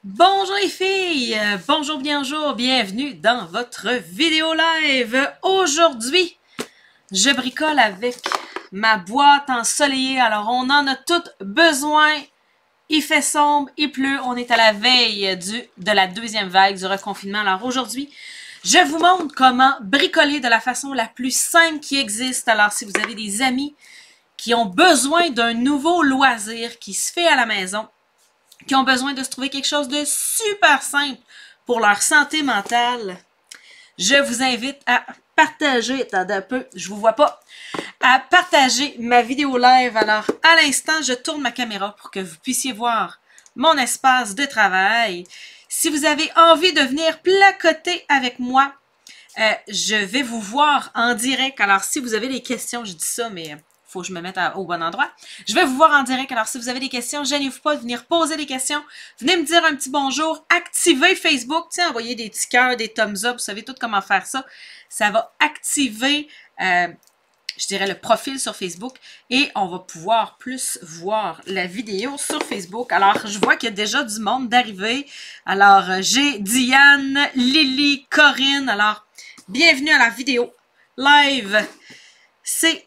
Bonjour les filles, bonjour, bienvenue dans votre vidéo live. Aujourd'hui, je bricole avec ma boîte ensoleillée. Alors, on en a toutes besoin. Il fait sombre, il pleut. On est à la veille de la deuxième vague du reconfinement. Alors aujourd'hui, je vous montre comment bricoler de la façon la plus simple qui existe. Alors, si vous avez des amis qui ont besoin d'un nouveau loisir qui se fait à la maison, qui ont besoin de se trouver quelque chose de super simple pour leur santé mentale, je vous invite à partager, attendez un peu, je vous vois pas, à partager ma vidéo live. Alors, à l'instant, je tourne ma caméra pour que vous puissiez voir mon espace de travail. Si vous avez envie de venir placoter avec moi, je vais vous voir en direct. Alors, si vous avez des questions, je dis ça, mais faut que je me mette au bon endroit. Je vais vous voir en direct. Alors, si vous avez des questions, gênez-vous pas de venir poser des questions. Venez me dire un petit bonjour. Activez Facebook. Tu sais, envoyez des petits cœurs, des thumbs up. Vous savez tout comment faire ça. Ça va activer, je dirais, le profil sur Facebook. Et on va pouvoir plus voir la vidéo sur Facebook. Alors, je vois qu'il y a déjà du monde d'arriver. Alors, j'ai Diane, Lily, Corinne. Alors, bienvenue à la vidéo live. C'est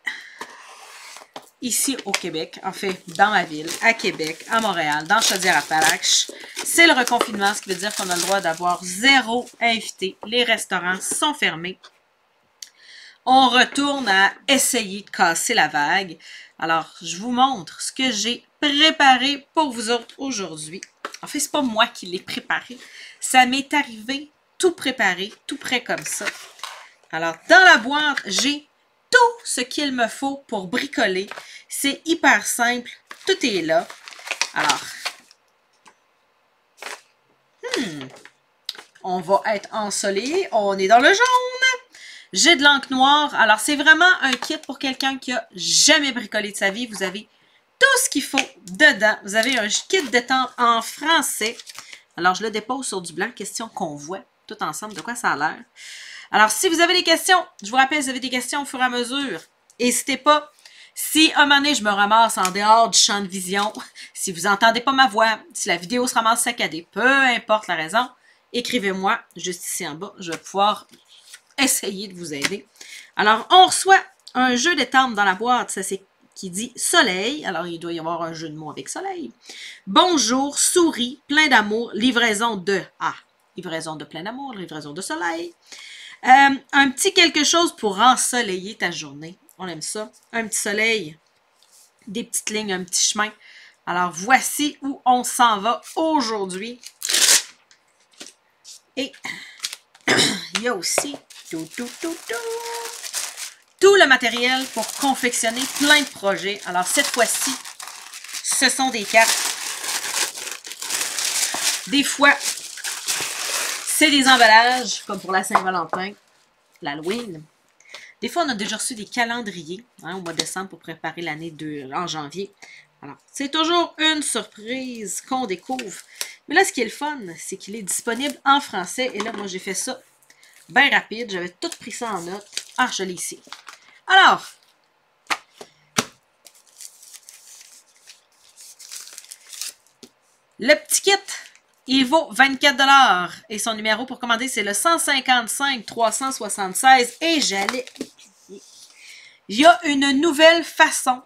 ici au Québec, en fait, dans ma ville, à Québec, à Montréal, dans Chaudière-Appalaches. C'est le reconfinement, ce qui veut dire qu'on a le droit d'avoir 0 invité. Les restaurants sont fermés. On retourne à essayer de casser la vague. Alors, je vous montre ce que j'ai préparé pour vous autres aujourd'hui. En fait, c'est pas moi qui l'ai préparé. Ça m'est arrivé tout préparé, tout prêt comme ça. Alors, dans la boîte, j'ai tout ce qu'il me faut pour bricoler. C'est hyper simple. Tout est là. Alors, on va être ensoleillé. On est dans le jaune. J'ai de l'encre noire. Alors, c'est vraiment un kit pour quelqu'un qui a jamais bricolé de sa vie. Vous avez tout ce qu'il faut dedans. Vous avez un kit de détente en français. Alors, je le dépose sur du blanc. Question qu'on voit tout ensemble de quoi ça a l'air. Alors, si vous avez des questions, je vous rappelle, si vous avez des questions au fur et à mesure, n'hésitez pas. Si un moment donné, je me ramasse en dehors du champ de vision, si vous n'entendez pas ma voix, si la vidéo se ramasse saccadée, peu importe la raison, écrivez-moi juste ici en bas. Je vais pouvoir essayer de vous aider. Alors, on reçoit un jeu de détente dans la boîte. Ça, c'est qui dit soleil. Alors, il doit y avoir un jeu de mots avec soleil. Bonjour, souris, plein d'amour, livraison de... Ah, livraison de plein d'amour, livraison de soleil. Un petit quelque chose pour ensoleiller ta journée. On aime ça. Un petit soleil, des petites lignes, un petit chemin. Alors, voici où on s'en va aujourd'hui. Et il y a aussi tout le matériel pour confectionner plein de projets. Alors, cette fois-ci, ce sont des cartes. Des fois, c'est des emballages, comme pour la Saint-Valentin, l'Halloween. Des fois, on a déjà reçu des calendriers au mois de décembre pour préparer l'année en janvier. Alors, c'est toujours une surprise qu'on découvre. Mais là, ce qui est le fun, c'est qu'il est disponible en français. Et là, moi, j'ai fait ça bien rapide. J'avais tout pris ça en note. Ah, je l'ai ici. Alors, le petit kit, il vaut 24 $ et son numéro pour commander, c'est le 155 376 et j'allais... Il y a une nouvelle façon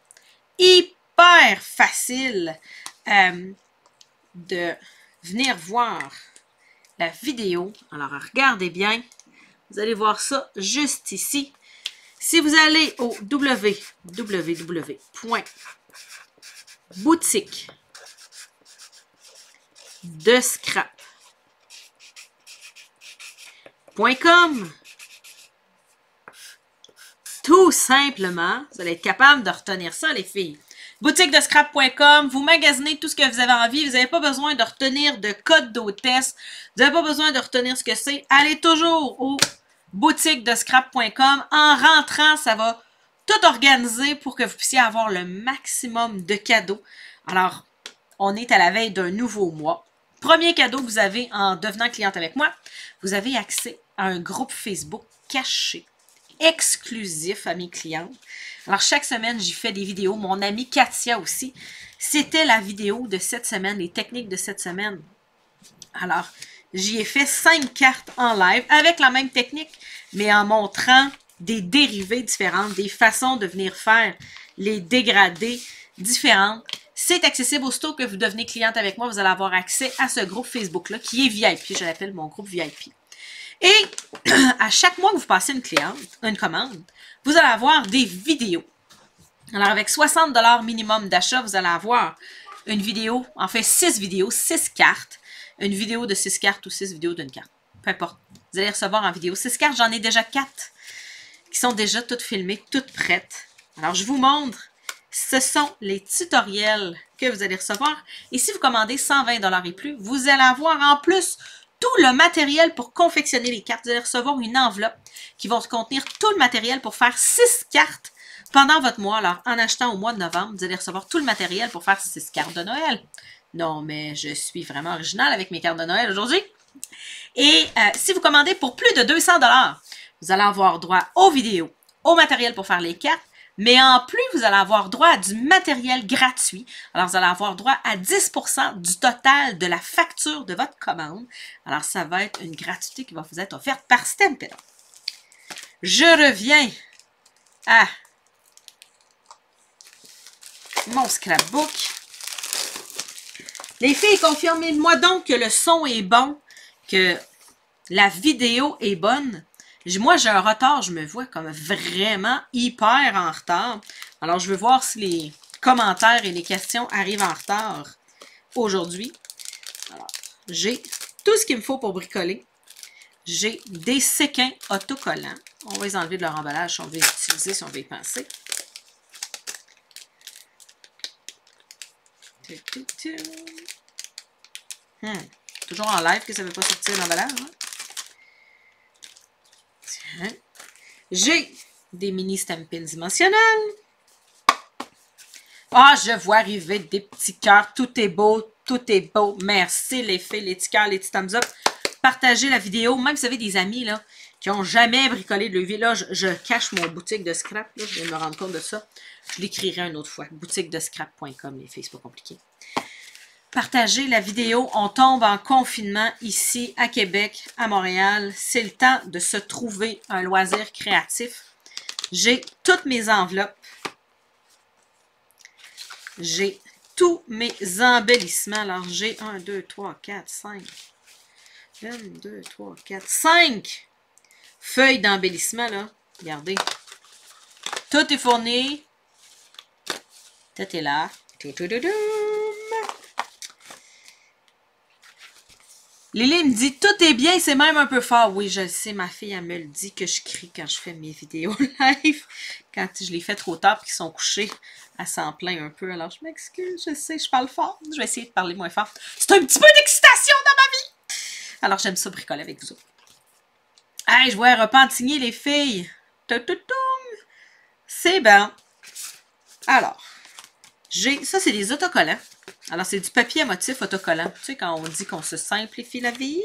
hyper facile de venir voir la vidéo. Alors, regardez bien. Vous allez voir ça juste ici. Si vous allez au www.boutique de scrap.com, tout simplement, vous allez être capable de retenir ça, les filles. Boutique de scrap.com, vous magasinez tout ce que vous avez envie. Vous n'avez pas besoin de retenir de code d'hôtesse. Vous n'avez pas besoin de retenir ce que c'est. Allez toujours au boutique de scrap.com. En rentrant, ça va tout organiser pour que vous puissiez avoir le maximum de cadeaux. Alors, on est à la veille d'un nouveau mois. Premier cadeau que vous avez en devenant cliente avec moi, vous avez accès à un groupe Facebook caché, exclusif à mes clientes. Alors, chaque semaine, j'y fais des vidéos. Mon amie Katia aussi. C'était la vidéo de cette semaine, les techniques de cette semaine. Alors, j'y ai fait 5 cartes en live avec la même technique, mais en montrant des dérivés différentes, des façons de venir faire les dégradés différentes. C'est accessible aussitôt que vous devenez cliente avec moi. Vous allez avoir accès à ce groupe Facebook-là qui est VIP. Je l'appelle mon groupe VIP. Et à chaque mois que vous passez une commande, vous allez avoir des vidéos. Alors, avec 60 $ minimum d'achat, vous allez avoir une vidéo, en fait 6 vidéos, 6 cartes. Une vidéo de 6 cartes ou 6 vidéos d'une carte. Peu importe. Vous allez recevoir en vidéo 6 cartes. J'en ai déjà 4 qui sont déjà toutes filmées, toutes prêtes. Alors, je vous montre. Ce sont les tutoriels que vous allez recevoir. Et si vous commandez 120 $ et plus, vous allez avoir en plus tout le matériel pour confectionner les cartes. Vous allez recevoir une enveloppe qui va contenir tout le matériel pour faire 6 cartes pendant votre mois. Alors, en achetant au mois de novembre, vous allez recevoir tout le matériel pour faire 6 cartes de Noël. Non, mais je suis vraiment originale avec mes cartes de Noël aujourd'hui. Et si vous commandez pour plus de 200 $, vous allez avoir droit aux vidéos, au matériel pour faire les cartes, mais en plus, vous allez avoir droit à du matériel gratuit. Alors, vous allez avoir droit à 10% du total de la facture de votre commande. Alors, ça va être une gratuité qui va vous être offerte par Stampin'. Je reviens à mon scrapbook. Les filles, confirmez-moi donc que le son est bon, que la vidéo est bonne. Moi, j'ai un retard, je me vois comme vraiment hyper en retard. Alors, je veux voir si les commentaires et les questions arrivent en retard aujourd'hui. Alors, j'ai tout ce qu'il me faut pour bricoler. J'ai des séquins autocollants. On va les enlever de leur emballage si on veut les utiliser, si on veut y penser. Toujours en live que ça ne veut pas sortir l'emballage. Hein? Tiens. J'ai des mini stampins dimensionnels. Ah, je vois arriver des petits cœurs. Tout est beau, tout est beau. Merci les filles, les petits cœurs, les petits thumbs up. Partagez la vidéo. Même si vous avez des amis là, qui n'ont jamais bricolé de levier. Là, je cache mon boutique de scrap. Là, je viens de me rendre compte de ça. Je l'écrirai une autre fois. Boutiquedescrap.com, les filles, c'est pas compliqué. Partagez la vidéo. On tombe en confinement ici à Québec, à Montréal. C'est le temps de se trouver un loisir créatif. J'ai toutes mes enveloppes. J'ai tous mes embellissements. Alors, j'ai 1, 2, 3, 4, 5. 1, 2, 3, 4, 5 feuilles d'embellissement, là. Regardez. Tout est fourni. Tout est là. Lily me dit, tout est bien, c'est même un peu fort. Oui, je le sais, ma fille, elle me le dit que je crie quand je fais mes vidéos live. Quand je les fais trop tard et qu'ils sont couchés, elle s'en plaint un peu. Alors, je m'excuse, je sais, je parle fort. Je vais essayer de parler moins fort. C'est un petit peu d'excitation dans ma vie. Alors, j'aime ça bricoler avec vous autres. Hey, je vois un repas antigné, les filles. C'est bon. Alors, ça, c'est des autocollants. Alors, c'est du papier à motif autocollant. Tu sais, quand on dit qu'on se simplifie la vie,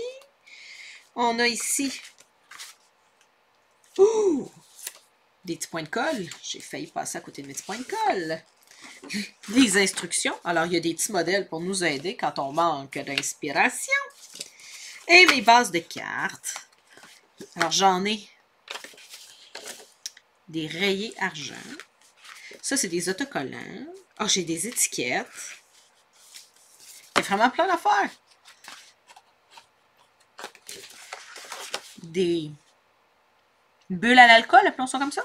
on a ici des petits points de colle. J'ai failli passer à côté de mes petits points de colle. Des instructions. Alors, il y a des petits modèles pour nous aider quand on manque d'inspiration. Et mes bases de cartes. Alors, j'en ai des rayés argent. Ça, c'est des autocollants. Ah, j'ai des étiquettes. Il y a vraiment plein d'affaires. Des bulles à l'alcool, appelons ça comme ça.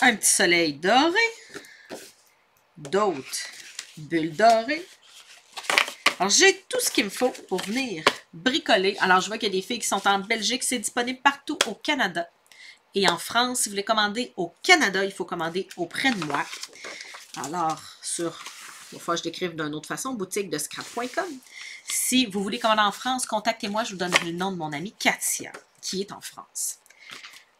Un petit soleil doré. D'autres bulles dorées. Alors, j'ai tout ce qu'il me faut pour venir bricoler. Alors, je vois qu'il y a des filles qui sont en Belgique. C'est disponible partout au Canada. Et en France, si vous voulez commander au Canada, il faut commander auprès de moi. Alors, il va falloir que je l'écrive d'une autre façon, boutiquedescrap.com. Si vous voulez commander en France, contactez-moi, je vous donnerai le nom de mon amie Katia, qui est en France.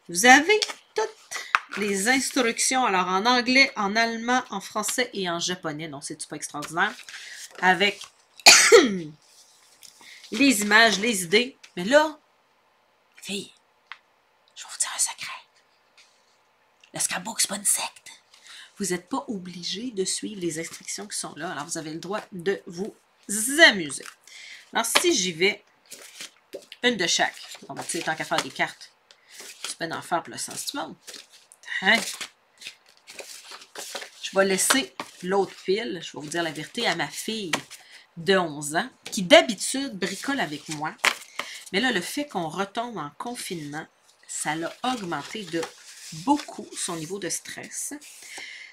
Vous avez toutes les instructions, alors en anglais, en allemand, en français et en japonais. Non, c'est pas extraordinaire. Avec les images, les idées. Mais là, filles, je vais vous dire un secret. Le scrapbook, c'est pas une secte. vous n'êtes pas obligé de suivre les instructions qui sont là. Alors, vous avez le droit de vous amuser. Alors, si j'y vais, une de chaque. On va tirer tant qu'à faire des cartes. Tu peux en faire pour le sens du monde. Hein? Je vais laisser l'autre pile, je vais vous dire la vérité, à ma fille de 11 ans, qui d'habitude bricole avec moi. Mais là, le fait qu'on retombe en confinement, ça l'a augmenté de beaucoup son niveau de stress.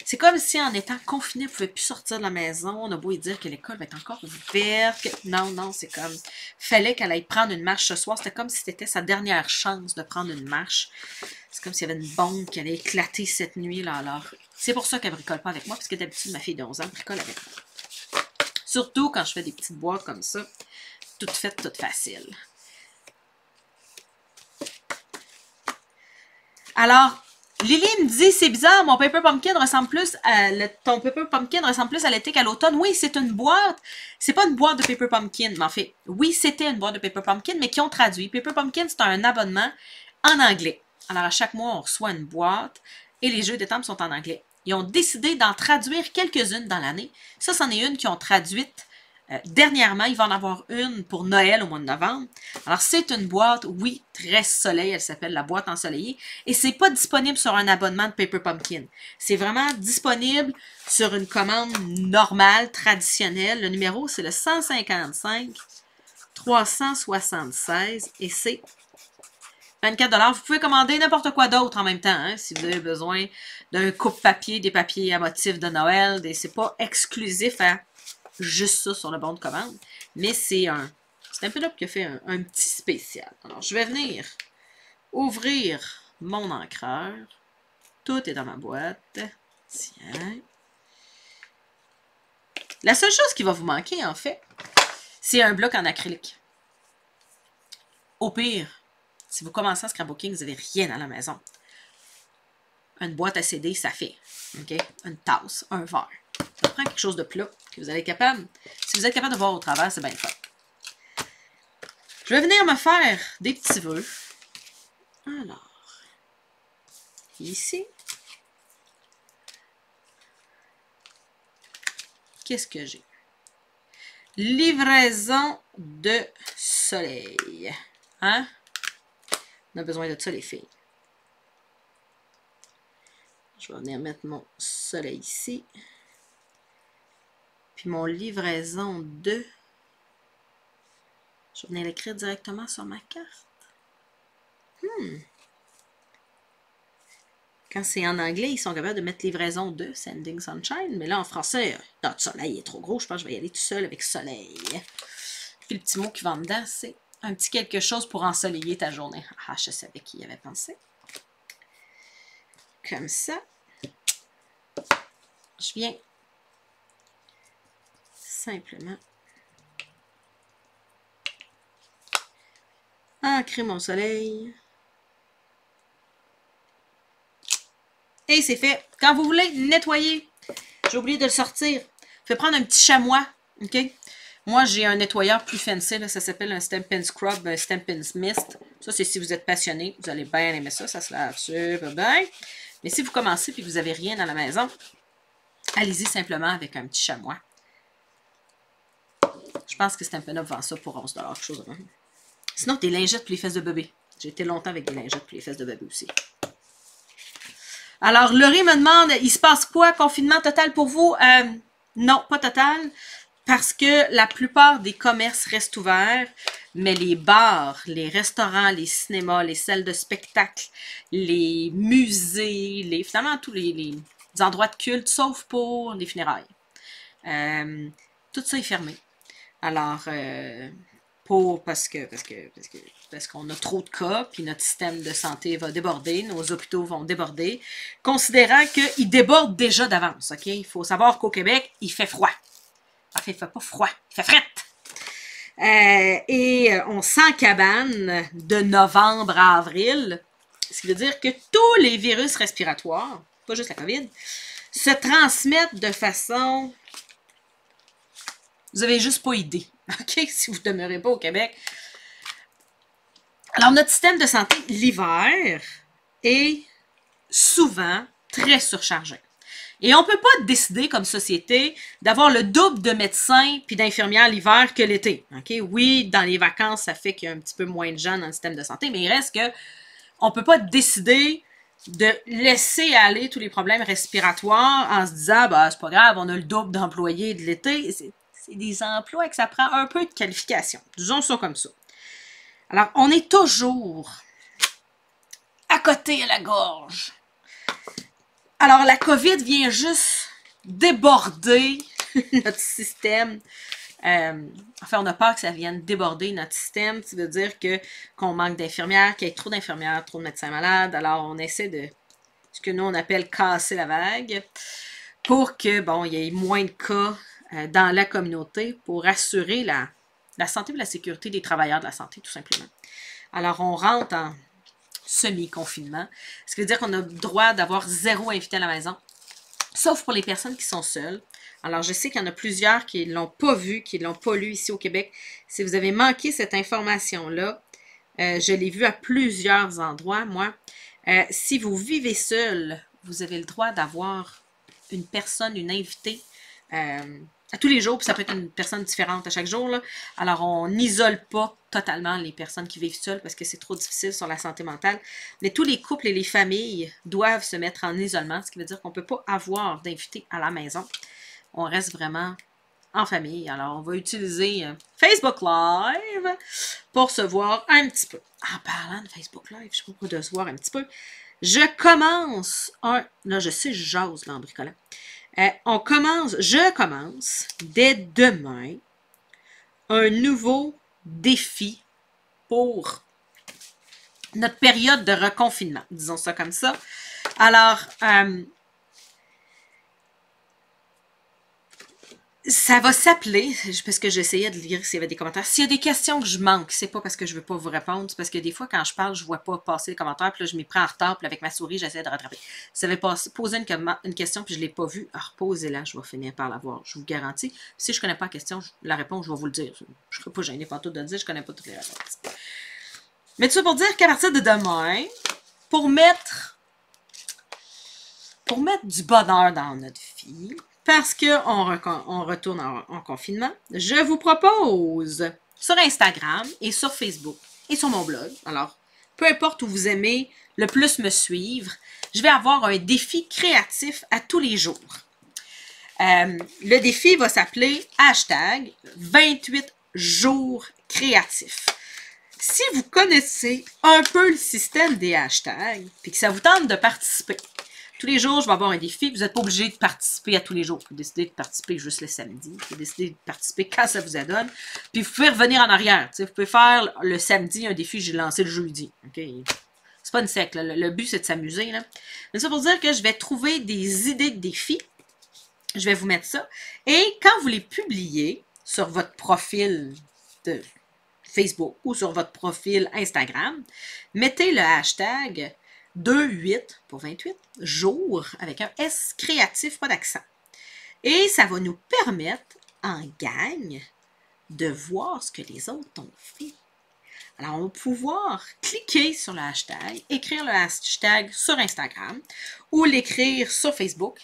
C'est comme si en étant confiné, elle ne pouvait plus sortir de la maison. On a beau lui dire que l'école va être encore ouverte. Non, c'est comme... fallait qu'elle aille prendre une marche ce soir. C'était comme si c'était sa dernière chance de prendre une marche. C'est comme s'il y avait une bombe qui allait éclater cette nuit-là. Alors, c'est pour ça qu'elle ne bricole pas avec moi, parce que d'habitude, ma fille de 11 ans bricole avec moi. Surtout quand je fais des petites boîtes comme ça. Toutes faites, toutes faciles. Alors, Lily me dit, c'est bizarre, mon Paper Pumpkin ressemble plus à... ton Paper Pumpkin ressemble plus à l'été qu'à l'automne. Oui, c'est une boîte. C'est pas une boîte de Paper Pumpkin, mais en fait, oui, c'était une boîte de Paper Pumpkin, mais qui ont traduit. Paper Pumpkin, c'est un abonnement en anglais. Alors, à chaque mois, on reçoit une boîte et les jeux d'étampes sont en anglais. Ils ont décidé d'en traduire quelques-unes dans l'année. Ça, c'en est une qui ont traduite. Dernièrement, il va en avoir une pour Noël au mois de novembre. Alors, c'est une boîte, oui, très soleil. Elle s'appelle la boîte ensoleillée. Et c'est pas disponible sur un abonnement de Paper Pumpkin. C'est vraiment disponible sur une commande normale, traditionnelle. Le numéro, c'est le 155 376 et c'est 24 $. Vous pouvez commander n'importe quoi d'autre en même temps, hein, si vous avez besoin d'un coupe-papier, des papiers à motifs de Noël. C'est pas exclusif à juste ça sur le bon de commande. Mais c'est un enveloppe qui a fait un petit spécial. Alors, je vais venir ouvrir mon encreur. Tout est dans ma boîte. Tiens. La seule chose qui va vous manquer, en fait, c'est un bloc en acrylique. Au pire, si vous commencez à scrapbooking, vous n'avez rien à la maison. Une boîte à CD, ça fait. Okay? Une tasse, un verre. Ça prend quelque chose de plat que vous allez être capable. Si vous êtes capable de voir au travers, c'est bien le fun. Je vais venir me faire des petits vœux. Alors, ici, qu'est-ce que j'ai? Livraison de soleil. Hein? On a besoin de ça, les filles. Je vais venir mettre mon soleil ici. Puis mon livraison de... Je vais venir l'écrire directement sur ma carte. Quand c'est en anglais, ils sont capables de mettre livraison de Sending Sunshine. Mais là, en français, notre soleil est trop gros. Je pense que je vais y aller tout seul avec soleil. Puis le petit mot qui va en dedans, c'est un petit quelque chose pour ensoleiller ta journée. Ah, je savais qui y avait pensé. Comme ça. Je viens simplement ancrer mon soleil. Et c'est fait. Quand vous voulez nettoyer, j'ai oublié de le sortir. Faites prendre un petit chamois. OK? Moi, j'ai un nettoyeur plus fancy. Là, ça s'appelle un Stampin' Scrub, un Stampin' Mist. Ça, c'est si vous êtes passionné. Vous allez bien aimer ça. Ça se lave super bien. Mais si vous commencez et que vous n'avez rien dans la maison, allez-y simplement avec un petit chamois. Je pense que Stampin' Up vend ça pour 11 $, quelque chose de même. Sinon, des lingettes pour les fesses de bébé. J'ai été longtemps avec des lingettes pour les fesses de bébé aussi. Alors, Laurie me demande, il se passe quoi? Confinement total pour vous? Non, pas total. Parce que la plupart des commerces restent ouverts. Mais les bars, les restaurants, les cinémas, les salles de spectacle, les musées, finalement tous les endroits de culte, sauf pour les funérailles. Tout ça est fermé. Alors, parce qu'on a trop de cas, puis notre système de santé va déborder, nos hôpitaux vont déborder, considérant qu'ils débordent déjà d'avance. OK? Il faut savoir qu'au Québec, il fait froid. En fait, il ne fait pas froid, il fait frette. On s'encabane de novembre à avril, ce qui veut dire que tous les virus respiratoires, pas juste la COVID, se transmettent de façon... Vous n'avez juste pas idée, OK, si vous ne demeurez pas au Québec. Alors, notre système de santé, l'hiver, est souvent très surchargé. Et on ne peut pas décider comme société d'avoir le double de médecins puis d'infirmières l'hiver que l'été. Okay? Oui, dans les vacances, ça fait qu'il y a un petit peu moins de gens dans le système de santé, mais il reste que on ne peut pas décider de laisser aller tous les problèmes respiratoires en se disant bah, c'est pas grave, on a le double d'employés de l'été. C'est des emplois que ça prend un peu de qualification. Disons ça comme ça. Alors, on est toujours à côté à la gorge. Alors, la COVID vient juste déborder notre système. Enfin, on a peur que ça vienne déborder notre système. Ça veut dire qu'on manque d'infirmières, qu'il y ait trop d'infirmières, trop de médecins malades. Alors, on essaie de ce que nous, on appelle casser la vague pour que, bon, il y ait moins de cas dans la communauté pour assurer la santé et la sécurité des travailleurs de la santé, tout simplement. Alors, on rentre en semi-confinement, ce qui veut dire qu'on a le droit d'avoir 0 invité à la maison, sauf pour les personnes qui sont seules. Alors, je sais qu'il y en a plusieurs qui ne l'ont pas vu, qui ne l'ont pas lu ici au Québec. Si vous avez manqué cette information-là, je l'ai vu à plusieurs endroits, moi. Si vous vivez seul, vous avez le droit d'avoir une personne, une invitée, à tous les jours, puis ça peut être une personne différente à chaque jour, là. Alors, on n'isole pas totalement les personnes qui vivent seules parce que c'est trop difficile sur la santé mentale. Mais tous les couples et les familles doivent se mettre en isolement, ce qui veut dire qu'on ne peut pas avoir d'invités à la maison. On reste vraiment en famille. Alors, on va utiliser Facebook Live pour se voir un petit peu. En parlant de Facebook Live, je sais pas pourquoi de se voir un petit peu. Je commence un... Là, je sais, je jase là en bricolant. Je commence dès demain un nouveau défi pour notre période de reconfinement, disons ça comme ça. Alors, ça va s'appeler, parce que j'essayais de lire s'il y avait des commentaires. S'il y a des questions que je manque, c'est pas parce que je veux pas vous répondre, c'est parce que des fois, quand je parle, je vois pas passer les commentaires, puis là, je m'y prends en retard, puis avec ma souris, j'essaie de rattraper. Si vous avez posé une question, puis je l'ai pas vue, reposez-la, je vais finir par la voir, je vous garantis. Si je connais pas la question, la réponse, je vais vous le dire. Je serai pas gênée pas tout de le dire, je connais pas toutes les réponses. Mais tout ça pour dire qu'à partir de demain, pour mettre du bonheur dans notre vie, parce qu'on retourne en confinement, je vous propose sur Instagram et sur Facebook et sur mon blog, alors peu importe où vous aimez le plus me suivre, je vais avoir un défi créatif à tous les jours. Le défi va s'appeler hashtag 28 jours créatifs. Si vous connaissez un peu le système des hashtags et que ça vous tente de participer, tous les jours, je vais avoir un défi. Vous n'êtes pas obligé de participer à tous les jours. Vous pouvez décider de participer juste le samedi. Vous pouvez décider de participer quand ça vous adonne. Puis vous pouvez revenir en arrière. Vous pouvez faire le samedi un défi que j'ai lancé le jeudi. Okay? C'est pas une sec. Le but, c'est de s'amuser. Mais ça pour dire que je vais trouver des idées de défis. Je vais vous mettre ça. Et quand vous les publiez sur votre profil de Facebook ou sur votre profil Instagram, mettez le hashtag 28 pour 28 jours avec un S créatif, pas d'accent. Et ça va nous permettre en gang de voir ce que les autres ont fait. Alors, on va pouvoir cliquer sur le hashtag, écrire le hashtag sur Instagram ou l'écrire sur Facebook.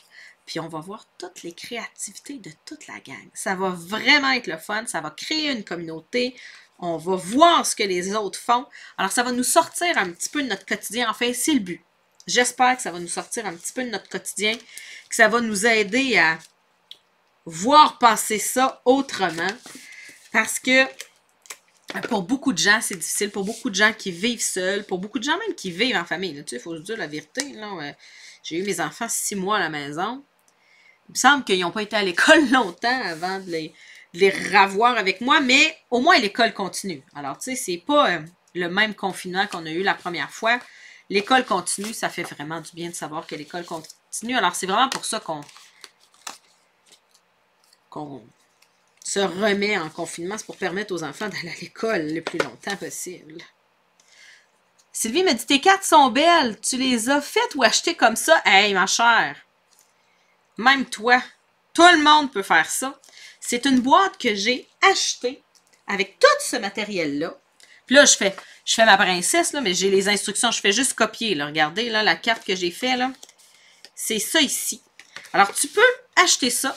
Puis on va voir toutes les créativités de toute la gang. Ça va vraiment être le fun, ça va créer une communauté. On va voir ce que les autres font. Alors, ça va nous sortir un petit peu de notre quotidien. Enfin, c'est le but. J'espère que ça va nous sortir un petit peu de notre quotidien, que ça va nous aider à voir passer ça autrement. Parce que pour beaucoup de gens, c'est difficile. Pour beaucoup de gens qui vivent seuls, pour beaucoup de gens même qui vivent en famille. Tu sais, il faut se dire la vérité. J'ai eu mes enfants 6 mois à la maison. Il me semble qu'ils n'ont pas été à l'école longtemps avant de les revoir avec moi, mais au moins l'école continue. Alors, tu sais, c'est pas le même confinement qu'on a eu la première fois. L'école continue, ça fait vraiment du bien de savoir que l'école continue. Alors, c'est vraiment pour ça qu'on se remet en confinement. C'est pour permettre aux enfants d'aller à l'école le plus longtemps possible. Sylvie me dit, tes cartes sont belles. Tu les as faites ou achetées comme ça? Hey, ma chère, même toi, tout le monde peut faire ça. C'est une boîte que j'ai achetée avec tout ce matériel-là. Puis là, je fais ma princesse, là, mais j'ai les instructions. Je fais juste copier. Là. Regardez, là, la carte que j'ai faite, là, c'est ça ici. Alors, tu peux acheter ça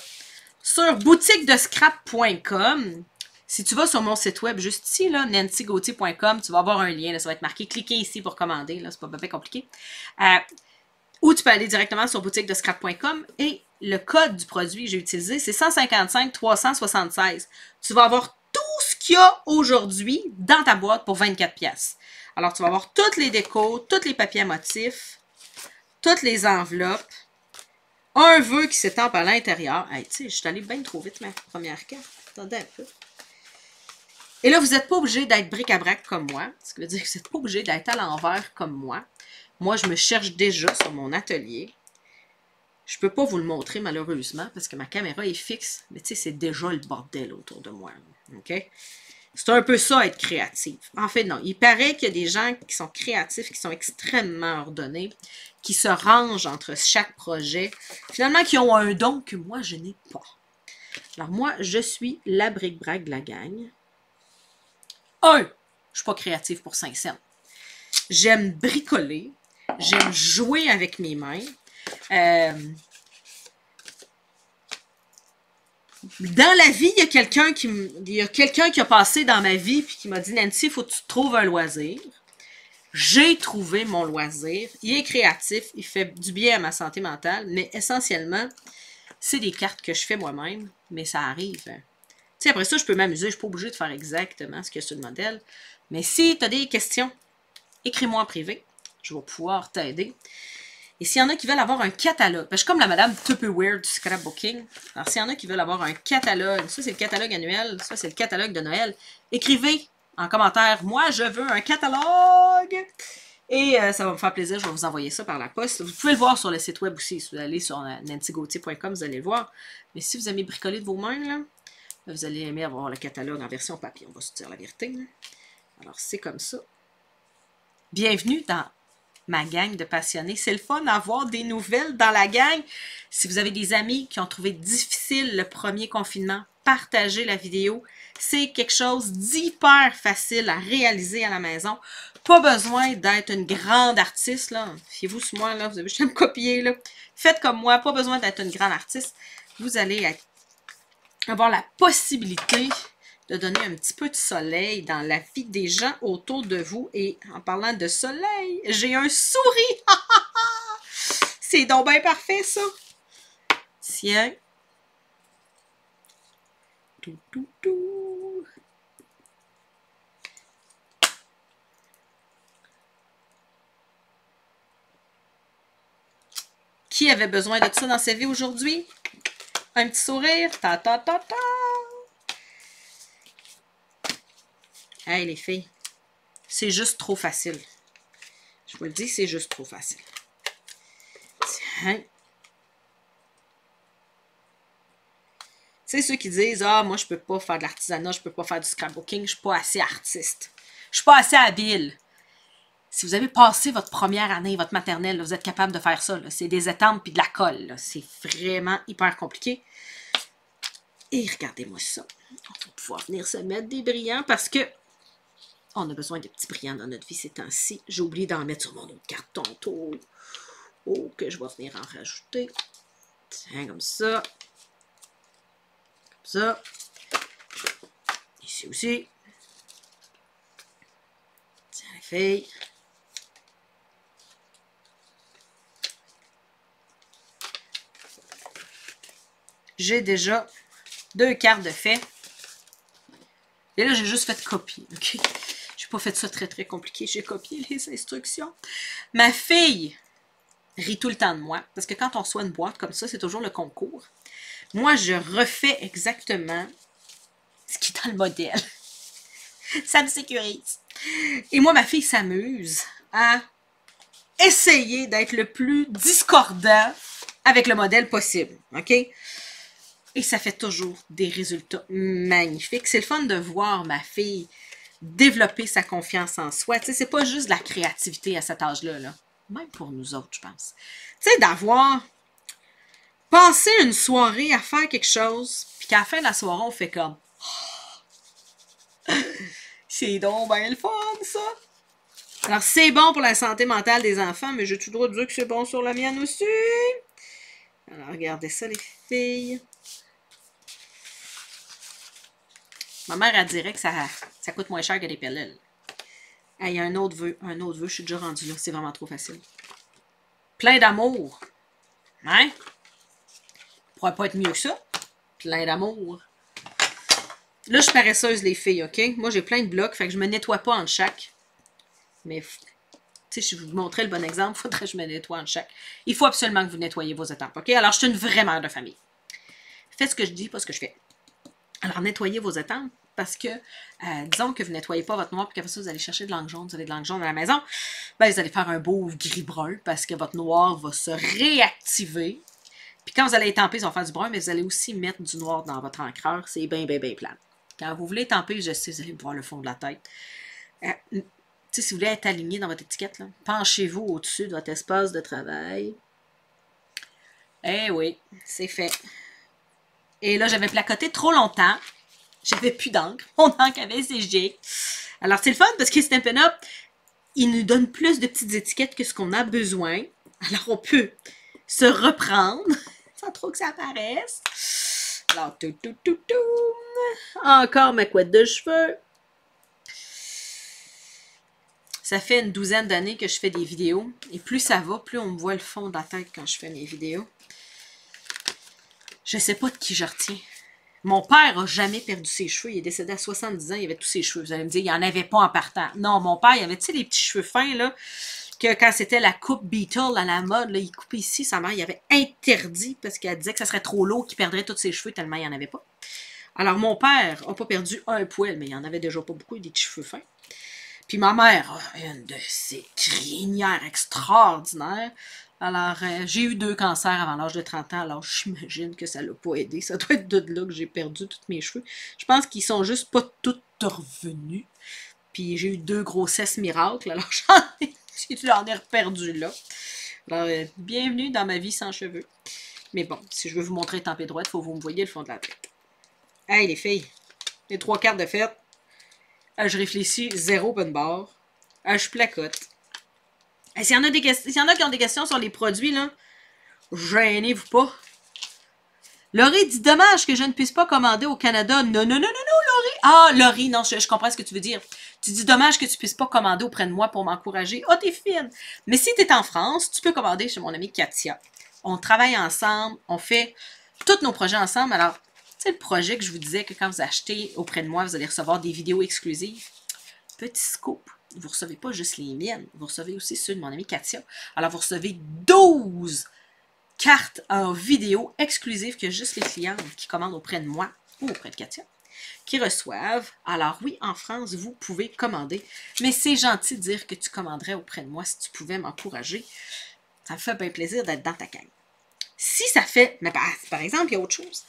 sur boutiquedescrap.com. Si tu vas sur mon site web juste ici, là, nancygauthier.com, tu vas avoir un lien, là, ça va être marqué « Cliquez ici pour commander », là, c'est pas bien compliqué. Ou tu peux aller directement sur boutiquedescrap.com et le code du produit que j'ai utilisé, c'est 155 376. Tu vas avoir tout ce qu'il y a aujourd'hui dans ta boîte pour 24$. Alors, tu vas avoir toutes les décos, tous les papiers à motifs, toutes les enveloppes, un vœu qui s'étampe à l'intérieur. Hey, tu sais, je suis allée bien trop vite, ma première carte. Attendez un peu. Et là, vous n'êtes pas obligé d'être bric-à-brac comme moi. Ce qui veut dire que vous n'êtes pas obligé d'être à l'envers comme moi. Moi, je me cherche déjà sur mon atelier. Je ne peux pas vous le montrer, malheureusement, parce que ma caméra est fixe. Mais tu sais, c'est déjà le bordel autour de moi. OK? C'est un peu ça, être créatif. En fait, non. Il paraît qu'il y a des gens qui sont créatifs, qui sont extrêmement ordonnés, qui se rangent entre chaque projet. Finalement, qui ont un don que moi, je n'ai pas. Alors, moi, je suis la bric-brac de la gang. Je ne suis pas créative pour 5 cents. J'aime bricoler. J'aime jouer avec mes mains. Dans la vie, il y a quelqu'un qui a passé dans ma vie et qui m'a dit « Nancy, il faut que tu trouves un loisir. » J'ai trouvé mon loisir. Il est créatif, il fait du bien à ma santé mentale, mais essentiellement, c'est des cartes que je fais moi-même, mais ça arrive. Tu sais, après ça, je peux m'amuser, je ne suis pas obligée de faire exactement ce qu'il y a sur le modèle. Mais si tu as des questions, écris-moi en privé. Je vais pouvoir t'aider. Et s'il y en a qui veulent avoir un catalogue, je suis comme la madame Tupperware du scrapbooking. Alors, s'il y en a qui veulent avoir un catalogue, ça c'est le catalogue annuel, ça c'est le catalogue de Noël, écrivez en commentaire, moi je veux un catalogue. Et ça va me faire plaisir, je vais vous envoyer ça par la poste. Vous pouvez le voir sur le site web aussi, si vous allez sur nancygauthier.com, vous allez le voir. Mais si vous aimez bricoler de vos mains, là, vous allez aimer avoir le catalogue en version papier, on va se dire la vérité. Là. Alors, c'est comme ça. Bienvenue dans ma gang de passionnés. C'est le fun d'avoir des nouvelles dans la gang. Si vous avez des amis qui ont trouvé difficile le premier confinement, partagez la vidéo. C'est quelque chose d'hyper facile à réaliser à la maison. Pas besoin d'être une grande artiste. Fiez-vous sur moi, là. Vous avez juste à me copier. Là. Faites comme moi. Pas besoin d'être une grande artiste. Vous allez avoir la possibilité de donner un petit peu de soleil dans la vie des gens autour de vous. Et en parlant de soleil, j'ai un souris! C'est donc bien parfait, ça! Tiens! Tout, tout, tout! Qui avait besoin de ça dans sa vie aujourd'hui? Un petit sourire? Ta, ta, ta, ta! Hey, les filles, c'est juste trop facile. Je vous le dis, c'est juste trop facile. Tiens. Tu sais, ceux qui disent « Ah, moi, je peux pas faire de l'artisanat, je peux pas faire du scrapbooking, je suis pas assez artiste. Je suis pas assez habile. » Si vous avez passé votre première année, votre maternelle, là, vous êtes capable de faire ça. C'est des étampes puis de la colle. C'est vraiment hyper compliqué. Et regardez-moi ça. On va pouvoir venir se mettre des brillants parce que on a besoin de petits brillants dans notre vie ces temps-ci. J'ai oublié d'en mettre sur mon autre carte tantôt. Oh, que je vais venir en rajouter. Tiens, comme ça. Comme ça. Ici aussi. Tiens, les filles. J'ai déjà 2 cartes de fait. Et là, j'ai juste fait copier. OK? J'ai pas fait ça très, très compliqué. J'ai copié les instructions. Ma fille rit tout le temps de moi. Parce que quand on reçoit une boîte comme ça, c'est toujours le concours. Moi, je refais exactement ce qui est dans le modèle. Ça me sécurise. Et moi, ma fille s'amuse à essayer d'être le plus discordant avec le modèle possible. OK? Et ça fait toujours des résultats magnifiques. C'est le fun de voir ma fille développer sa confiance en soi. Tu sais, c'est pas juste de la créativité à cet âge-là. Là. Même pour nous autres, je pense. Tu sais, d'avoir passé une soirée à faire quelque chose, puis qu'à la fin de la soirée, on fait comme oh, c'est donc bien le fun, ça! Alors, c'est bon pour la santé mentale des enfants, mais j'ai tout le droit de dire que c'est bon sur la mienne aussi. Alors, regardez ça, les filles. Ma mère, elle dirait que ça coûte moins cher que des pilules. Il y a un autre vœu, je suis déjà rendue là, c'est vraiment trop facile. Plein d'amour. Hein? Pourrait pas être mieux que ça. Plein d'amour. Là, je suis paresseuse, les filles, OK? Moi, j'ai plein de blocs, fait que je me nettoie pas en chaque. Mais, tu sais, si je vous montrais le bon exemple, il faudrait que je me nettoie en chaque. Il faut absolument que vous nettoyiez vos étampes, OK? Alors, je suis une vraie mère de famille. Faites ce que je dis, pas ce que je fais. Alors, nettoyez vos étampes. Parce que, disons que vous ne nettoyez pas votre noir, puis qu'après ça, vous allez chercher de l'encre jaune, vous avez de l'encre jaune à la maison, ben, vous allez faire un beau gris-brun, parce que votre noir va se réactiver. Puis quand vous allez étamper, ça va faire du brun, mais vous allez aussi mettre du noir dans votre encreur. C'est bien, bien, bien plat. Quand vous voulez étamper, je sais, vous allez voir le fond de la tête. Tu sais, si vous voulez être aligné dans votre étiquette, penchez-vous au-dessus de votre espace de travail. Eh oui, c'est fait. Et là, j'avais placoté trop longtemps. J'avais plus d'encre. Mon encre avait séché. Alors, c'est le fun parce que Stampin' Up, il nous donne plus de petites étiquettes que ce qu'on a besoin. Alors, on peut se reprendre sans trop que ça apparaisse. Alors, encore ma couette de cheveux. Ça fait une douzaine d'années que je fais des vidéos. Et plus ça va, plus on me voit le fond de la tête quand je fais mes vidéos. Je sais pas de qui je retiens. Mon père n'a jamais perdu ses cheveux. Il est décédé à 70 ans, il avait tous ses cheveux. Vous allez me dire, il n'en avait pas en partant. Non, mon père, il avait, tu sais, les petits cheveux fins, là, que quand c'était la coupe Beatle à la mode, là, il coupait ici. Sa mère, il avait interdit parce qu'elle disait que ça serait trop lourd, qu'il perdrait tous ses cheveux tellement il n'y en avait pas. Alors, mon père n'a pas perdu un poil, mais il en avait déjà pas beaucoup, des petits cheveux fins. Puis ma mère a une de ces crinières extraordinaires. Alors, j'ai eu 2 cancers avant l'âge de 30 ans, alors j'imagine que ça ne l'a pas aidé. Ça doit être de là que j'ai perdu tous mes cheveux. Je pense qu'ils sont juste pas tous revenus. Puis j'ai eu 2 grossesses miracles, alors j'en ai reperdu là. Alors, bienvenue dans ma vie sans cheveux. Mais bon, si je veux vous montrer tempé droite, il faut que vous me voyez le fond de la tête. Hey les filles, les 3 quarts de fête. Je réfléchis, 0 open bar. Je placote. S'il y en a qui ont des questions sur les produits, là, gênez-vous pas. Laurie dit, dommage que je ne puisse pas commander au Canada. Non, Laurie. Ah, Laurie, non, je comprends ce que tu veux dire. Tu dis, dommage que tu puisses pas commander auprès de moi pour m'encourager. Ah, t'es fine. Mais si t'es en France, tu peux commander chez mon amie Katia. On travaille ensemble, on fait tous nos projets ensemble. Alors, c'est le projet que je vous disais que quand vous achetez auprès de moi, vous allez recevoir des vidéos exclusives. Petit scoop. Vous ne recevez pas juste les miennes, vous recevez aussi ceux de mon amie Katia. Alors, vous recevez 12 cartes en vidéo exclusives que juste les clients qui commandent auprès de moi ou auprès de Katia qui reçoivent. Alors oui, en France, vous pouvez commander, mais c'est gentil de dire que tu commanderais auprès de moi si tu pouvais m'encourager. Ça me fait bien plaisir d'être dans ta gang. Si ça fait, mais par exemple, il y a autre chose.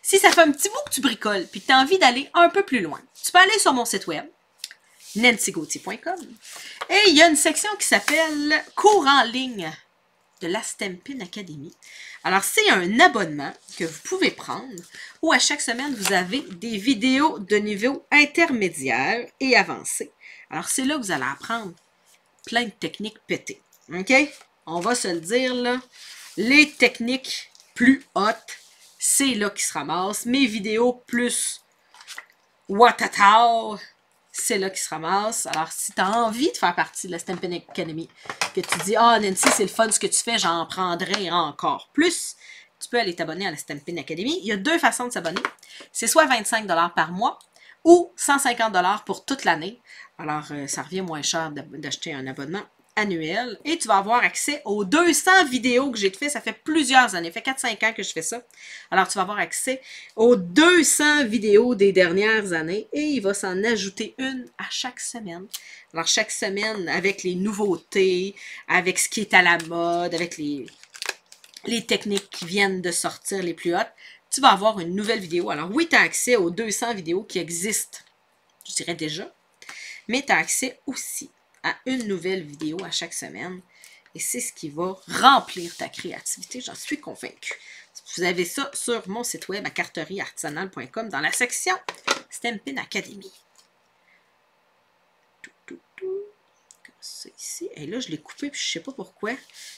Si ça fait un petit bout que tu bricoles puis que tu as envie d'aller un peu plus loin, tu peux aller sur mon site web, nancygauthier.com. Et il y a une section qui s'appelle cours en ligne de la Stampin' Academy. Alors, c'est un abonnement que vous pouvez prendre où à chaque semaine, vous avez des vidéos de niveau intermédiaire et avancé. Alors, c'est là que vous allez apprendre plein de techniques pétées. OK? On va se le dire, là. Les techniques plus hautes, c'est là qui se ramassent. Mes vidéos plus watatao, c'est là qui se ramasse. Alors, si tu as envie de faire partie de la Stampin' Academy, que tu dis, ah, Nancy, c'est le fun ce que tu fais, j'en prendrai encore plus, tu peux aller t'abonner à la Stampin' Academy. Il y a 2 façons de s'abonner. C'est soit 25 $ par mois ou 150 $ pour toute l'année. Alors, ça revient moins cher d'acheter un abonnement annuel. Et tu vas avoir accès aux 200 vidéos que j'ai fait. Ça fait plusieurs années. Ça fait 4-5 ans que je fais ça. Alors, tu vas avoir accès aux 200 vidéos des dernières années. Et il va s'en ajouter une à chaque semaine. Alors, chaque semaine, avec les nouveautés, avec ce qui est à la mode, avec les techniques qui viennent de sortir les plus hautes, tu vas avoir une nouvelle vidéo. Alors, oui, tu as accès aux 200 vidéos qui existent, je dirais déjà, mais tu as accès aussi à une nouvelle vidéo à chaque semaine. Et c'est ce qui va remplir ta créativité, j'en suis convaincue. Vous avez ça sur mon site web à carterieartisanale.com dans la section Stampin' Academy. Ça ici. Et là, je l'ai coupé, puis je sais pas pourquoi.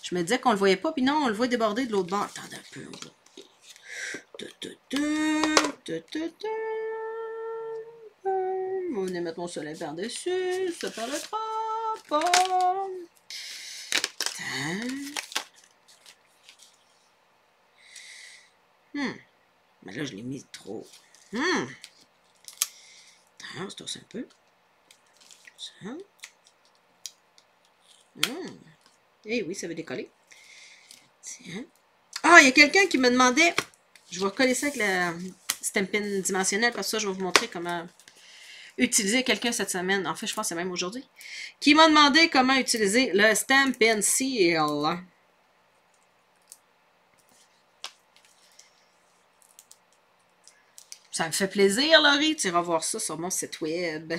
Je me disais qu'on le voyait pas, puis non, on le voit déborder de l'autre bord. Attendez un peu. On va venir mettre mon soleil par-dessus. Ça paraîtra pas. Mais là, je l'ai mis trop. Attends, c'est aussi un peu. Ça. Eh oui, ça va décoller. Tiens. Ah, il y a quelqu'un qui me demandait. Je vais recoller ça avec la Stampin' dimensionnelle, parce que ça, je vais vous montrer comment utiliser quelqu'un cette semaine. En fait, je pense que c'est même aujourd'hui. Qui m'a demandé comment utiliser le Stampin' Seal. Ça me fait plaisir, Laurie. Tu iras voir ça sur mon site web.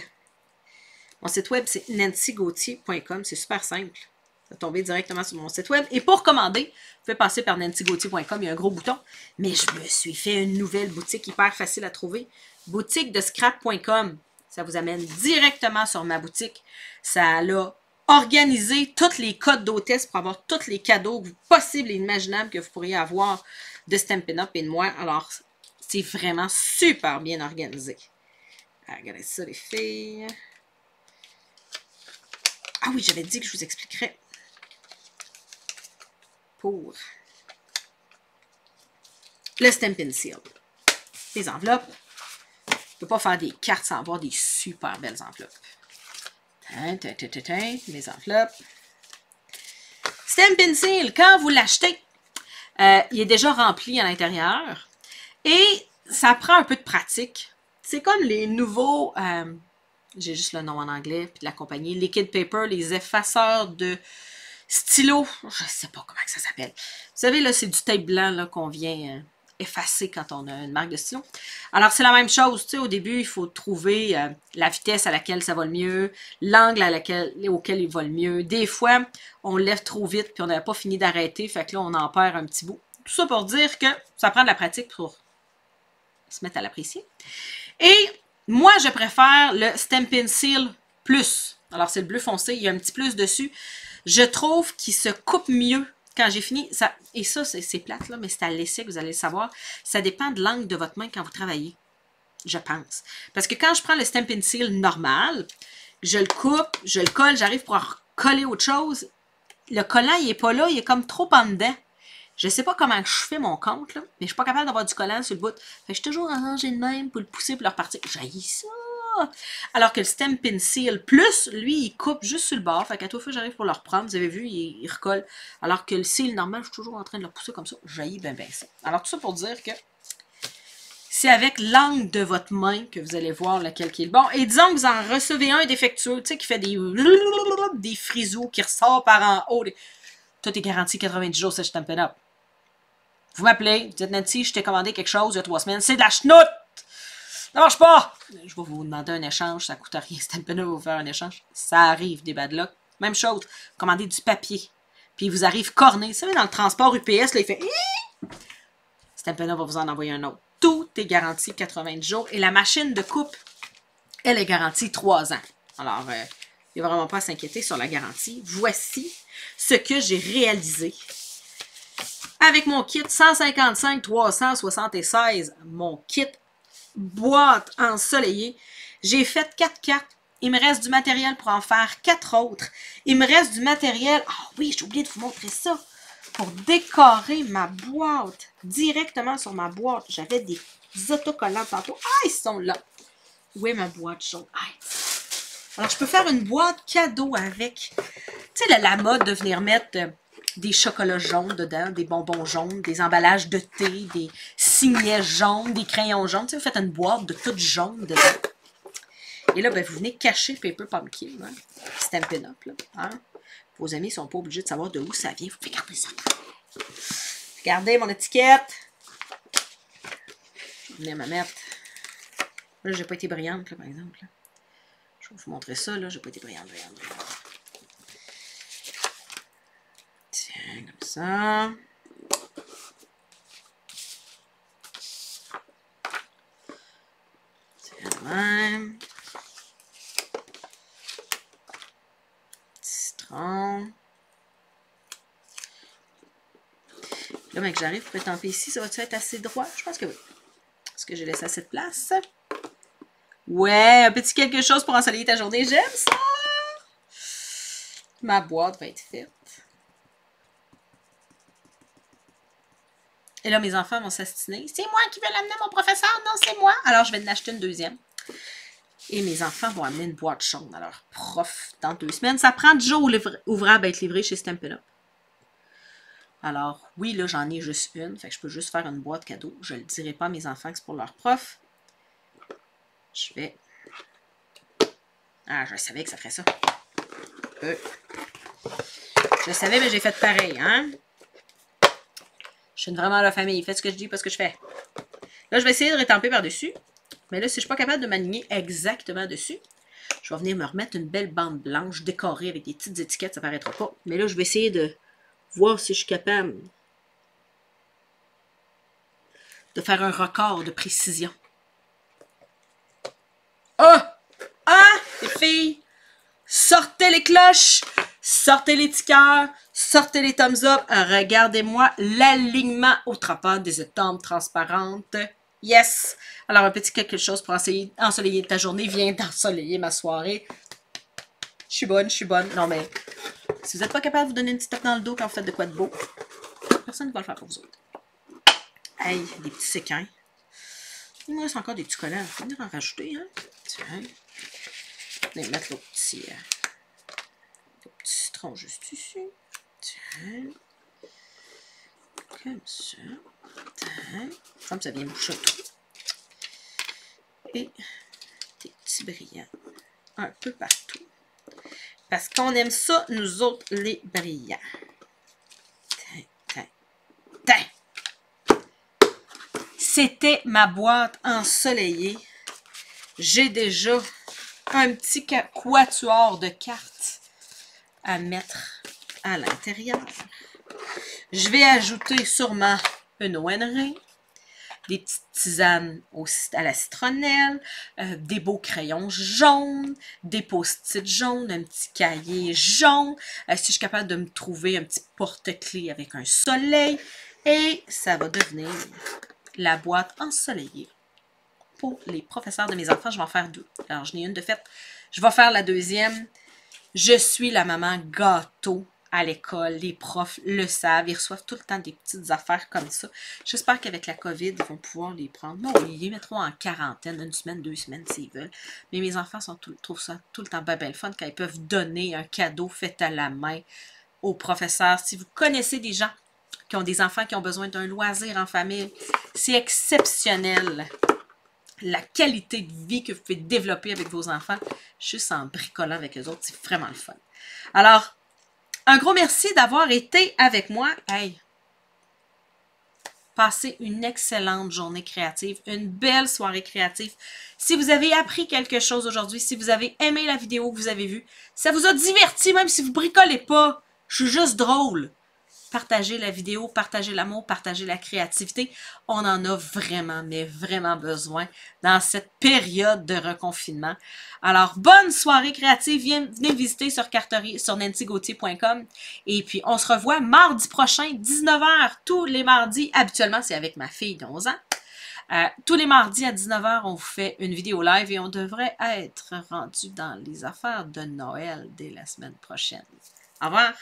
Mon site web, c'est nancygauthier.com. C'est super simple. Ça va tomber directement sur mon site web. Et pour commander, vous pouvez passer par nancygauthier.com. Il y a un gros bouton. Mais je me suis fait une nouvelle boutique hyper facile à trouver. Boutique de scrap.com. Ça vous amène directement sur ma boutique. Ça a organisé tous les codes d'hôtesse pour avoir tous les cadeaux possibles et imaginables que vous pourriez avoir de Stampin' Up et de moi. Alors, c'est vraiment super bien organisé. Alors, regardez ça, les filles. Ah oui, j'avais dit que je vous expliquerais pour le Stampin' Seal. Les enveloppes. Je ne peux pas faire des cartes sans avoir des super belles enveloppes. Les enveloppes. Stampin' Seal, quand vous l'achetez, il est déjà rempli à l'intérieur. Et ça prend un peu de pratique. C'est comme les nouveaux, j'ai juste le nom en anglais, puis de la compagnie, Liquid Paper, les effaceurs de stylo. Je ne sais pas comment ça s'appelle. Vous savez, là, c'est du tape blanc qu'on vient effacer quand on a une marque de stylo. Alors, c'est la même chose. Tu sais, au début, il faut trouver la vitesse à laquelle ça va le mieux, l'angle auquel il va le mieux. Des fois, on lève trop vite, puis on n'avait pas fini d'arrêter, fait que là, on en perd un petit bout. Tout ça pour dire que ça prend de la pratique pour se mettre à l'apprécier. Et moi, je préfère le Stampin' Seal Plus. Alors, c'est le bleu foncé. Il y a un petit plus dessus. Je trouve qu'il se coupe mieux quand j'ai fini. Ça, et ça, c'est plate, là, mais c'est à l'essai que vous allez le savoir. Ça dépend de l'angle de votre main quand vous travaillez. Je pense. Parce que quand je prends le Stampin' Seal normal, je le coupe, je le colle, j'arrive pour coller autre chose. Le collant, il n'est pas là. Il est comme trop en dedans. Je ne sais pas comment je fais mon compte, là, mais je ne suis pas capable d'avoir du collant sur le bout. Fait que je suis toujours arrangé de même pour le pousser pour le repartir. J'haïs ça! Alors que le Stampin' Seal Plus, lui, il coupe juste sur le bord. Fait qu'à toute fois que j'arrive pour le reprendre, vous avez vu, il recolle. Alors que le Seal normal, je suis toujours en train de le pousser comme ça. J'haïs ben ça. Alors tout ça pour dire que c'est avec l'angle de votre main que vous allez voir lequel qui est le bon. Et disons que vous en recevez un défectueux, tu sais, qui fait des frisous, qui ressort par en haut. Tout est garanti 90 jours, c'est Stampin' Up. Vous m'appelez, vous dites Nancy, je t'ai commandé quelque chose il y a 3 semaines, c'est de la chenoute! Ça marche pas! Je vais vous demander un échange, ça coûte rien, Stampin' Up va vous faire un échange. Ça arrive, des bad luck. Même chose, commandez du papier, puis il vous arrive corné. Vous savez, dans le transport UPS, là, il fait Stampin' Up va vous en envoyer un autre. Tout est garanti 90 jours et la machine de coupe, elle est garantie 3 ans. Alors, il n'y a vraiment pas à s'inquiéter sur la garantie. Voici ce que j'ai réalisé avec mon kit 155-376, mon kit boîte ensoleillée. J'ai fait 4 cartes. Il me reste du matériel pour en faire 4 autres. Il me reste du matériel. Ah oui, j'ai oublié de vous montrer ça. Pour décorer ma boîte directement sur ma boîte. J'avais des autocollants tantôt. Ah, ils sont là. Où est ma boîte jaune? Ah. Alors, je peux faire une boîte cadeau avec. Tu sais, la mode de venir mettre des chocolats jaunes dedans, des bonbons jaunes, des emballages de thé, des signets jaunes, des crayons jaunes. Tu sais, vous faites une boîte de tout jaune dedans. Et là, ben, vous venez cacher Paper Pumpkin, hein? Stampin' Up, là. Hein? Vos amis ne sont pas obligés de savoir de où ça vient. Vous pouvez garder ça. Regardez mon étiquette. Je vais venir me mettre. Là, j'ai pas été brillante, là, par exemple. Là. Je vais vous montrer ça, là. J'ai pas été brillante. Tiens, comme ça. Tiens, même. Là, mec, j'arrive pour étamper ici. Ça va-tu être assez droit? Je pense que oui. Est-ce que j'ai laissé assez de place? Ouais, un petit quelque chose pour ensoleiller ta journée. J'aime ça! Ma boîte va être faite. Et là, mes enfants vont s'astiner. C'est moi qui vais l'amener à mon professeur. Non, c'est moi. Alors, je vais en acheter une deuxième. Et mes enfants vont amener une boîte chaude à leur prof dans 2 semaines. Ça prend 10 jours ouvrables à être livré chez Stampin' Up. Alors, oui, là, j'en ai juste une. Fait que je peux juste faire une boîte cadeau. Je ne le dirai pas à mes enfants que c'est pour leur prof. Je vais... Ah, je savais que ça ferait ça. Je savais, mais j'ai fait pareil, hein? Je suis vraiment la famille. Faites ce que je dis, pas ce que je fais. Là, je vais essayer de rétamper par-dessus. Mais là, si je ne suis pas capable de m'aligner exactement dessus, je vais venir me remettre une belle bande blanche décorée avec des petites étiquettes. Ça ne paraîtra pas. Mais là, je vais essayer de voir si je suis capable de faire un record de précision. Oh! Ah! Les filles! Sortez les cloches! Sortez les tickers! Sortez les thumbs up! Regardez-moi l'alignement au travers des étampes transparentes. Yes! Alors, un petit quelque chose pour ensoleiller ta journée vient d'ensoleiller ma soirée. Je suis bonne, je suis bonne. Non, mais si vous n'êtes pas capable de vous donner une petite tape dans le dos quand vous faites de quoi de beau, personne ne va le faire pour vous autres. Hey, des petits séquins. Il me reste encore des petits collants. Je vais venir en rajouter, hein? Tiens. Je vais mettre le petit citron juste ici. Tiens. Comme ça. Tiens. Comme ça vient boucher tout. Et des petits brillants. Un peu partout. Parce qu'on aime ça, nous autres, les brillants. Tiens, tiens, tiens. C'était ma boîte ensoleillée. J'ai déjà un petit quatuor de cartes à mettre à l'intérieur. Je vais ajouter sûrement une ONR, des petites tisanes à la citronnelle, des beaux crayons jaunes, des post-it jaunes, un petit cahier jaune, si je suis capable de me trouver un petit porte-clés avec un soleil, et ça va devenir la boîte ensoleillée pour les professeurs de mes enfants. Je vais en faire 2. Alors, je n'ai une de fait. Je vais faire la deuxième. Je suis la maman gâteau à l'école. Les profs le savent. Ils reçoivent tout le temps des petites affaires comme ça. J'espère qu'avavec la COVID, ils vont pouvoir les prendre. Non, ils les mettront en quarantaine, 1 semaine, 2 semaines s'ils veulent. Mais mes enfants trouvent ça tout le temps bien le fun quand ils peuvent donner un cadeau fait à la main aux professeurs. Si vous connaissez des gens qui ont des enfants qui ont besoin d'un loisir en famille, c'est exceptionnel. La qualité de vie que vous pouvez développer avec vos enfants, juste en bricolant avec eux autres, c'est vraiment le fun. Alors, un gros merci d'avoir été avec moi. Hey, passez une excellente journée créative, une belle soirée créative. Si vous avez appris quelque chose aujourd'hui, si vous avez aimé la vidéo que vous avez vue, ça vous a diverti, même si vous bricolez pas, je suis juste drôle. Partagez la vidéo, partagez l'amour, partagez la créativité. On en a vraiment, mais vraiment besoin dans cette période de reconfinement. Alors, bonne soirée créative. Venez visiter sur Carterie, sur nancygauthier.com. Et puis, on se revoit mardi prochain, 19h, tous les mardis. Habituellement, c'est avec ma fille de 11 ans. Tous les mardis à 19h, on vous fait une vidéo live et on devrait être rendu dans les affaires de Noël dès la semaine prochaine. Au revoir!